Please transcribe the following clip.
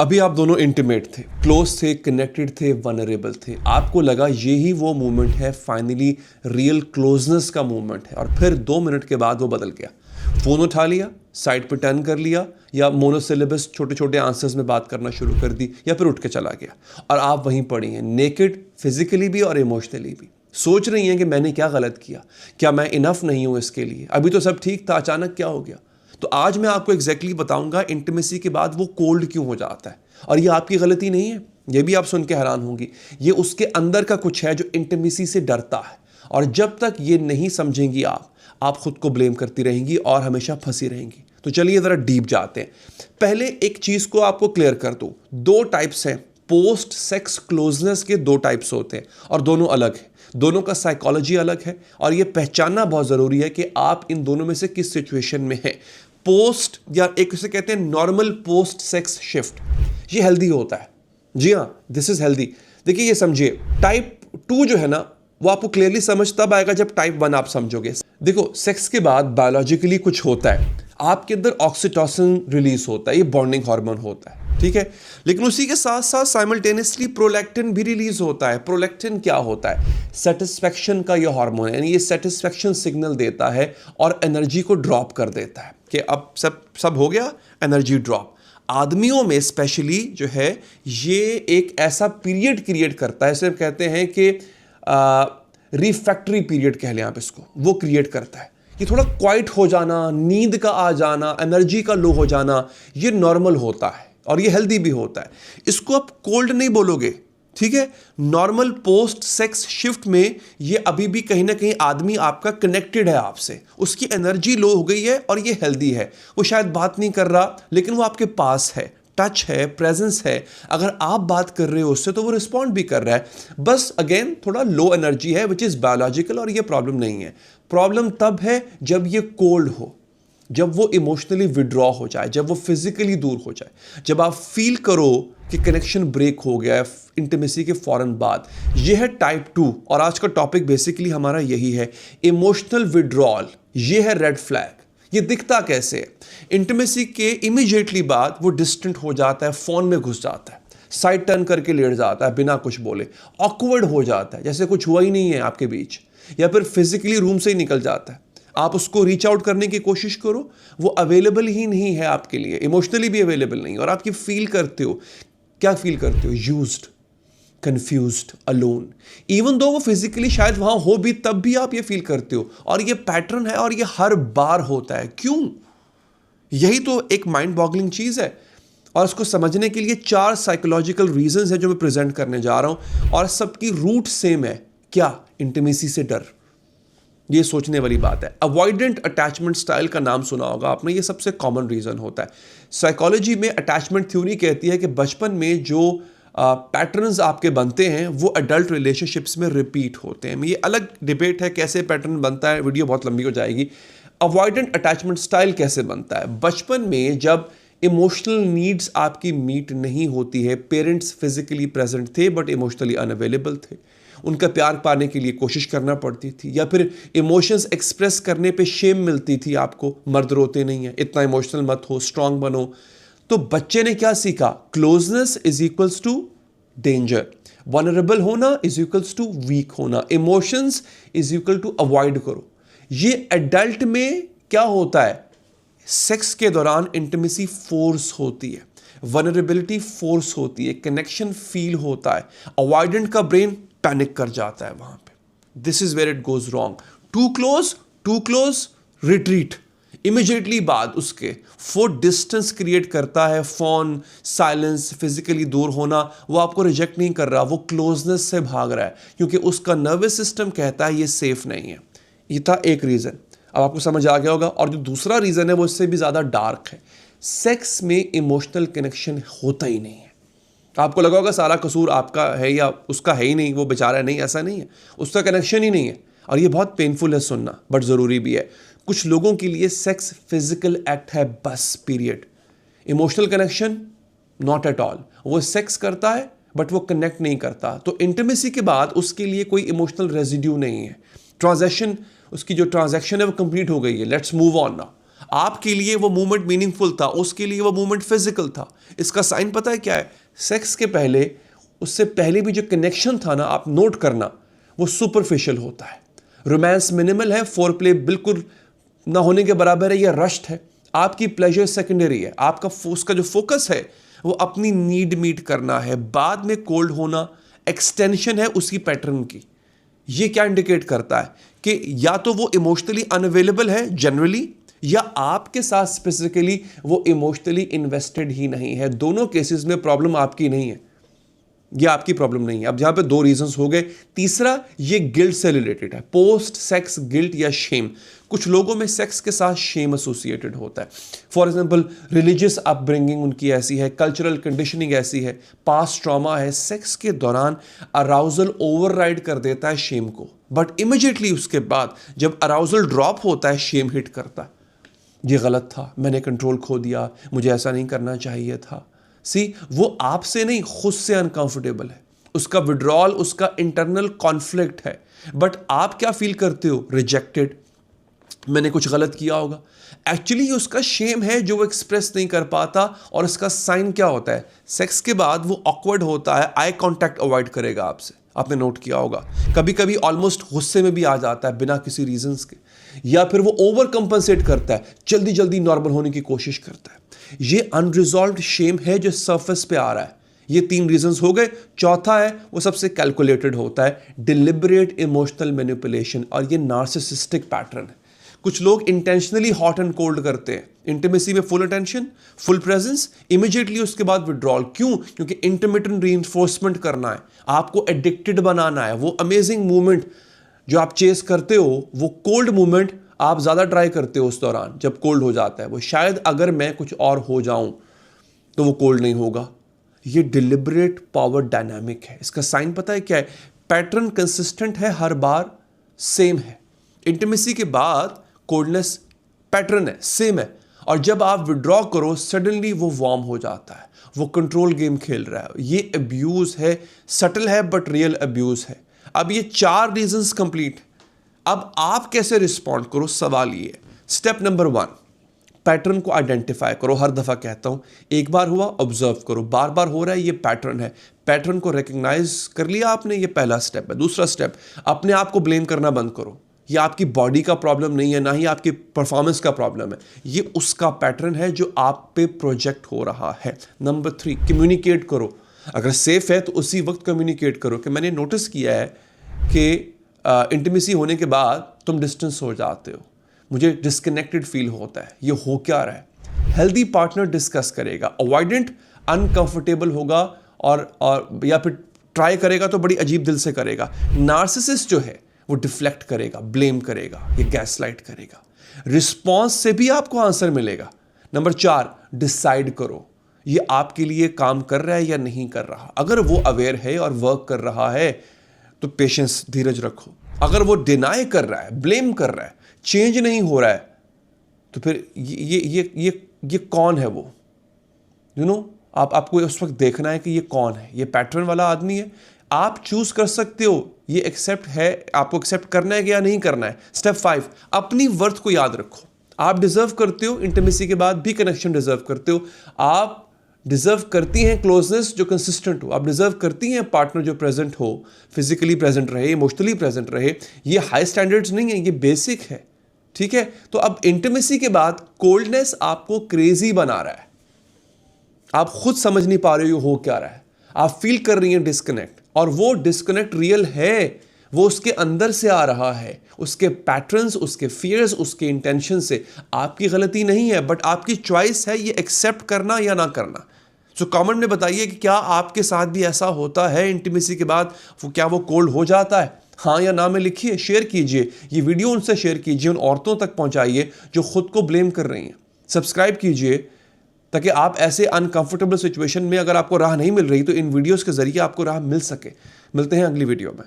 अभी आप दोनों इंटीमेट थे, क्लोज थे, कनेक्टेड थे, वनरेबल थे। आपको लगा यही वो मोमेंट है, फाइनली रियल क्लोजनेस का मोमेंट है। और फिर 2 मिनट के बाद वो बदल गया। फ़ोन उठा लिया, साइड पे टर्न कर लिया, या मोनोसिलेबस छोटे छोटे आंसर्स में बात करना शुरू कर दी, या फिर उठ के चला गया। और आप वहीं पड़ी हैं, नेकेड, फिजिकली भी और इमोशनली भी। सोच रही हैं कि मैंने क्या गलत किया, क्या मैं इनफ नहीं हूं इसके लिए, अभी तो सब ठीक था, अचानक क्या हो गया। तो आज मैं आपको एग्जैक्टली बताऊंगा इंटीमेसी के बाद वो कोल्ड क्यों हो जाता है। और ये आपकी गलती नहीं है, ये भी आप सुन के हैरान होंगी, ये उसके अंदर का कुछ है जो इंटीमेसी से डरता है। और जब तक ये नहीं समझेंगी आप खुद को ब्लेम करती रहेंगी और हमेशा फंसी रहेंगी। तो चलिए ज़रा डीप जाते हैं। पहले एक चीज़ को आपको क्लियर कर दूं, 2 टाइप्स हैं पोस्ट सेक्स क्लोजनेस के। 2 टाइप्स होते हैं और दोनों अलग हैं, दोनों का साइकोलॉजी अलग है। और ये पहचानना बहुत ज़रूरी है कि आप इन दोनों में से किस सिचुएशन में हैं। पोस्ट, या एक उसे कहते हैं नॉर्मल पोस्ट सेक्स शिफ्ट, ये हेल्दी होता है। जी हाँ, दिस इज हेल्दी। देखिए ये समझिए, टाइप 2 जो है ना, वो आपको क्लियरली समझ तब आएगा जब टाइप 1 आप समझोगे। देखो, सेक्स के बाद बायोलॉजिकली कुछ होता है, आपके अंदर ऑक्सीटोसिन रिलीज होता है, ये बॉन्डिंग हार्मोन होता है, ठीक है। लेकिन उसी के साथ साथ साइमल्टेनियसली प्रोलैक्टिन भी रिलीज होता है। प्रोलैक्टिन क्या होता है? सेटिस्फैक्शन का ये हार्मोन है, यानी ये सेटिस्फैक्शन सिग्नल देता है और एनर्जी को ड्रॉप कर देता है कि अब सब हो गया, एनर्जी ड्रॉप। आदमियों में स्पेशली जो है ये एक ऐसा पीरियड क्रिएट करता है, सिर्फ कहते हैं कि रिफैक्टरी पीरियड कह लें आप इसको, वो क्रिएट करता है। ये थोड़ा क्वाइट हो जाना, नींद का आ जाना, एनर्जी का लो हो जाना, ये नॉर्मल होता है और ये हेल्दी भी होता है। इसको आप कोल्ड नहीं बोलोगे, ठीक है। नॉर्मल पोस्ट सेक्स शिफ्ट में ये अभी भी कहीं ना कहीं आदमी आपका कनेक्टेड है आपसे, उसकी एनर्जी लो हो गई है और ये हेल्दी है। वो शायद बात नहीं कर रहा, लेकिन वो आपके पास है, टच है, प्रेजेंस है। अगर आप बात कर रहे हो उससे तो वो रिस्पॉन्ड भी कर रहा है। बस अगेन थोड़ा लो एनर्जी है, विच इज बायोलॉजिकल, और ये प्रॉब्लम नहीं है। प्रॉब्लम तब है जब ये कोल्ड हो, जब वो इमोशनली विड्रॉ हो जाए, जब वो फिजिकली दूर हो जाए, जब आप फील करो कि कनेक्शन ब्रेक हो गया है इंटीमेसी के फौरन बाद। ये है टाइप 2 और आज का टॉपिक बेसिकली हमारा यही है, इमोशनल विड्रॉल। ये है रेड फ्लैग। ये दिखता कैसे है? इंटीमेसी के इमीडिएटली बाद वो डिस्टेंट हो जाता है, फोन में घुस जाता है, साइड टर्न करके लेट जाता है बिना कुछ बोले, ऑकवर्ड हो जाता है, जैसे कुछ हुआ ही नहीं है आपके बीच, या फिर फिजिकली रूम से ही निकल जाता है। आप उसको रीच आउट करने की कोशिश करो, वो अवेलेबल ही नहीं है आपके लिए, इमोशनली भी अवेलेबल नहीं। और आप ये फील करते हो, क्या फील करते हो? Used, confused, alone. Even though वो फिजिकली शायद वहां हो भी, तब भी आप ये फील करते हो। और ये पैटर्न है और ये हर बार होता है। क्यों? यही तो एक माइंड बॉगलिंग चीज है। और इसको समझने के लिए 4 साइकोलॉजिकल रीजंस हैं जो मैं प्रेजेंट करने जा रहा हूं, और सबकी रूट सेम है। क्या? इंटीमेसी से डर। ये सोचने वाली बात है। अवॉइडेंट अटैचमेंट स्टाइल का नाम सुना होगा आपने, ये सबसे कॉमन रीजन होता है। साइकोलॉजी में अटैचमेंट थ्योरी कहती है कि बचपन में जो पैटर्न्स आपके बनते हैं वो अडल्ट रिलेशनशिप्स में रिपीट होते हैं। ये अलग डिबेट है कैसे पैटर्न बनता है, वीडियो बहुत लंबी हो जाएगी। अवॉइडेंट अटैचमेंट स्टाइल कैसे बनता है? बचपन में जब इमोशनल नीड्स आपकी मीट नहीं होती है, पेरेंट्स फिजिकली प्रेजेंट थे बट इमोशनली अनअवेलेबल थे, उनका प्यार पाने के लिए कोशिश करना पड़ती थी, या फिर इमोशंस एक्सप्रेस करने पे शेम मिलती थी आपको, मर्द रोते नहीं है, इतना इमोशनल मत हो, स्ट्रांग बनो। तो बच्चे ने क्या सीखा? Closeness is equals to danger, vulnerable होना इज इक्वल्स टू वीक होना, emotions is equal to avoid करो। ये एडल्ट में क्या होता है? सेक्स के दौरान इंटीमेसी फोर्स होती है, वनरेबिलिटी फोर्स होती है, कनेक्शन फील होता है, अवॉइडेंट का ब्रेन पैनिक कर जाता है वहां पे। This is where it goes wrong. Too close, retreat. Immediately बाद उसके वो डिस्टेंस क्रिएट करता है, फोन, साइलेंस, फिजिकली दूर होना। वो आपको रिजेक्ट नहीं कर रहा, वो क्लोजनेस से भाग रहा है, क्योंकि उसका नर्वस सिस्टम कहता है ये सेफ नहीं है। ये था एक रीजन, अब आपको समझ आ गया होगा। और जो दूसरा रीजन है वो इससे भी ज्यादा डार्क है। सेक्स में इमोशनल कनेक्शन होता ही नहीं है। आपको लगा होगा सारा कसूर आपका है या उसका है ही नहीं, वो बेचारा है। नहीं, ऐसा नहीं है, उसका कनेक्शन ही नहीं है। और ये बहुत पेनफुल है सुनना, बट ज़रूरी भी है। कुछ लोगों के लिए सेक्स फिजिकल एक्ट है बस, period. Emotional connection not at all. वो सेक्स करता है बट वो कनेक्ट नहीं करता। तो इंटीमेसी के बाद उसके लिए कोई इमोशनल रेजिड्यू नहीं है। ट्रांजैक्शन, उसकी जो ट्रांजैक्शन है वो कंप्लीट हो गई है, लेट्स मूव ऑन नाउ। आपके लिए वो मूवमेंट मीनिंगफुल था, उसके लिए वो मूवमेंट फिजिकल था। इसका साइन पता है क्या है? सेक्स के पहले, उससे पहले भी जो कनेक्शन था ना, आप नोट करना, वो सुपरफिशियल होता है। रोमांस मिनिमल है, फोर प्ले बिल्कुल ना होने के बराबर है या रश्ड है। आपकी प्लेजर सेकेंडरी है, आपका उसका जो फोकस है वो अपनी नीड मीट करना है। बाद में कोल्ड होना एक्सटेंशन है उसी पैटर्न की। ये क्या इंडिकेट करता है कि या तो वो इमोशनली अनअवेलेबल है जनरली, या आपके साथ स्पेसिफिकली वो इमोशनली इन्वेस्टेड ही नहीं है। दोनों केसेस में प्रॉब्लम आपकी नहीं है, ये आपकी प्रॉब्लम नहीं है। अब यहां पे दो रीजंस हो गए। तीसरा, ये गिल्ट से रिलेटेड है, पोस्ट सेक्स गिल्ट या शेम। कुछ लोगों में सेक्स के साथ शेम एसोसिएटेड होता है। फॉर एग्जांपल, रिलीजियस अपब्रिंगिंग उनकी ऐसी है, कल्चरल कंडीशनिंग ऐसी है, पास्ट ट्रॉमा है। सेक्स के दौरान अराउजल ओवरराइड कर देता है शेम को, बट इमीडिएटली उसके बाद जब अराउजल ड्रॉप होता है, शेम हिट करता है। ये गलत था, मैंने कंट्रोल खो दिया, मुझे ऐसा नहीं करना चाहिए था। वो आपसे नहीं, खुद से अनकंफर्टेबल है, उसका विड्रॉल, उसका इंटरनल कॉन्फ्लिक्ट है। बट आप क्या फील करते हो? रिजेक्टेड, मैंने कुछ गलत किया होगा। एक्चुअली ये उसका शेम है जो वो एक्सप्रेस नहीं कर पाता। और इसका साइन क्या होता है? सेक्स के बाद वो ऑकवर्ड होता है, आई कांटेक्ट अवॉइड करेगा आपसे। आपने नोट किया होगा, कभी कभी ऑलमोस्ट गुस्से में भी आ जाता है बिना किसी रीजंस के, या फिर वो ओवर कंपनसेट करता है, जल्दी जल्दी नॉर्मल होने की कोशिश करता है। ये अनरिजॉल्व्ड शेम है जो सरफेस पे आ रहा है। ये 3 रीजंस हो गए। चौथा है वो सबसे कैलकुलेटेड होता है, डिलिबरेट इमोशनल मैनिपुलेशन, और ये नार्सिसिस्टिक पैटर्न है। कुछ लोग इंटेंशनली हॉट एंड कोल्ड करते हैं, इंटीमेसी में full attention, full presence, immediately उसके बाद विड्रॉल। क्यों? क्योंकि इंटरमिटेंट रीइंफोर्समेंट करना है, आपको एडिक्टेड बनाना है। वो अमेजिंग मूवमेंट जो आप चेस करते हो, वो कोल्ड मूवमेंट आप ज़्यादा ट्राई करते हो उस दौरान जब कोल्ड हो जाता है। वो शायद अगर मैं कुछ और हो जाऊं तो वो कोल्ड नहीं होगा। ये डिलिबरेट पावर डायनामिक है। इसका साइन पता है क्या है? पैटर्न कंसिस्टेंट है, हर बार सेम है। इंटीमेसी के बाद कोल्डनेस पैटर्न है, सेम है, और जब आप विड्रॉ करो सडनली वो वार्म हो जाता है, वो कंट्रोल गेम खेल रहा है। ये अब्यूज है, सटल है बट रियल अब्यूज है। अब ये 4 रीजंस कंप्लीट। अब आप कैसे रिस्पॉन्ड करो, सवाल ये। स्टेप नंबर 1, पैटर्न को आइडेंटिफाई करो। हर दफा कहता हूं, एक बार हुआ ऑब्जर्व करो, बार बार हो रहा है, ये पैटर्न है। पैटर्न को रिकग्नाइज कर लिया आपने, ये पहला स्टेप है। दूसरा स्टेप, अपने आप को ब्लेम करना बंद करो। ये आपकी बॉडी का प्रॉब्लम नहीं है, ना ही आपकी परफॉर्मेंस का प्रॉब्लम है, ये उसका पैटर्न है जो आप पे प्रोजेक्ट हो रहा है। नंबर 3, कम्युनिकेट करो। अगर सेफ है तो उसी वक्त कम्युनिकेट करो कि मैंने नोटिस किया है कि इंटीमेसी होने के बाद तुम डिस्टेंस हो जाते हो, मुझे डिस्कनेक्टेड फील होता है, ये हो क्या रहा है। हेल्दी पार्टनर डिस्कस करेगा, अवॉइडेंट अनकंफर्टेबल होगा और या फिर ट्राई करेगा तो बड़ी अजीब दिल से करेगा। नार्सिसिस्ट जो है वो डिफ्लेक्ट करेगा, ब्लेम करेगा, ये गैसलाइट करेगा। रिस्पॉन्स से भी आपको आंसर मिलेगा। नंबर 4, डिसाइड करो ये आपके लिए काम कर रहा है या नहीं कर रहा। अगर वो अवेयर है और वर्क कर रहा है तो पेशेंस, धीरज रखो। अगर वो डिनाई कर रहा है, ब्लेम कर रहा है, चेंज नहीं हो रहा है, तो फिर ये कौन है वो? आपको उस वक्त देखना है कि ये कौन है। ये पैटर्न वाला आदमी है, आप चूज कर सकते हो ये एक्सेप्ट है, आपको एक्सेप्ट करना है या नहीं करना है। स्टेप 5, अपनी वर्थ को याद रखो। आप डिजर्व करते हो, इंटीमेसी के बाद भी कनेक्शन डिजर्व करते हो। आप डिजर्व करती हैं क्लोजनेस जो कंसिस्टेंट हो, आप डिजर्व करती हैं पार्टनर जो प्रेजेंट हो, फिजिकली प्रेजेंट रहे, इमोशनली प्रेजेंट रहे। ये हाई स्टैंडर्ड्स नहीं है, ये बेसिक है, ठीक है। तो अब इंटीमेसी के बाद कोल्डनेस आपको क्रेजी बना रहा है, आप खुद समझ नहीं पा रहे हो हो क्या रहा है, आप फील कर रही हैं डिस्कनेक्ट, और वो डिस्कनेक्ट रियल है, वो उसके अंदर से आ रहा है, उसके पैटर्न्स, उसके फियर्स, उसके इंटेंशन से। आपकी गलती नहीं है, बट आपकी चॉइस है ये एक्सेप्ट करना या ना करना। सो कमेंट में बताइए कि क्या आपके साथ भी ऐसा होता है इंटीमेसी के बाद, क्या वो कोल्ड हो जाता है? हाँ या ना में लिखिए, शेयर कीजिए ये वीडियो, उनसे शेयर कीजिए, उन औरतों तक पहुंचाइए जो खुद को ब्लेम कर रही हैं। सब्सक्राइब कीजिए ताकि आप ऐसे अनकंफर्टेबल सिचुएशन में अगर आपको राह नहीं मिल रही तो इन वीडियोस के जरिए आपको राह मिल सके। मिलते हैं अगली वीडियो में।